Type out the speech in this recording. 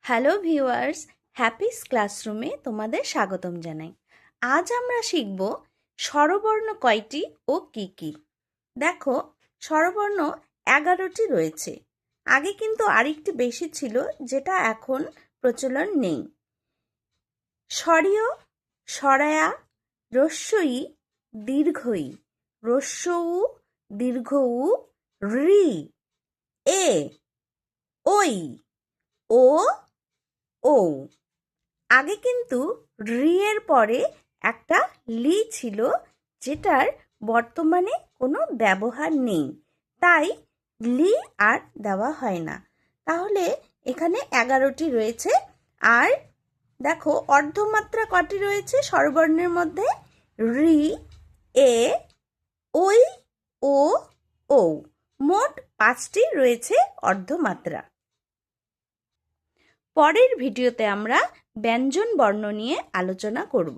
Hello viewers, Happy's ক্লাসরুমে তোমাদের স্বাগতম জানাই। আজ আমরা শিখব স্বরবর্ণ কয়টি ও কি কি। দেখো, স্বরবর্ণ 11টি রয়েছে। আগে কিন্তু আরেকটি বেশি ছিল, যেটা এখন প্রচলন নেই। স্বরীয়, স্বরায়া, রস্যই, দীর্ঘই, রস্য উ, দীর্ঘ উ, রি, এ, ওই, ও, ও। আগে কিন্তু রি এর পরে একটা লি ছিল, যেটার বর্তমানে কোনো ব্যবহার নেই, তাই লি আর দেওয়া হয় না। তাহলে এখানে 11টি রয়েছে। আর দেখো, অর্ধমাত্রা কটি রয়েছে স্বরবর্ণের মধ্যে? রি, এ, ওই, ও, ও। মোট 5টি রয়েছে অর্ধমাত্রা। পরের ভিডিওতে আমরা ব্যঞ্জন বর্ণ নিয়ে আলোচনা করব।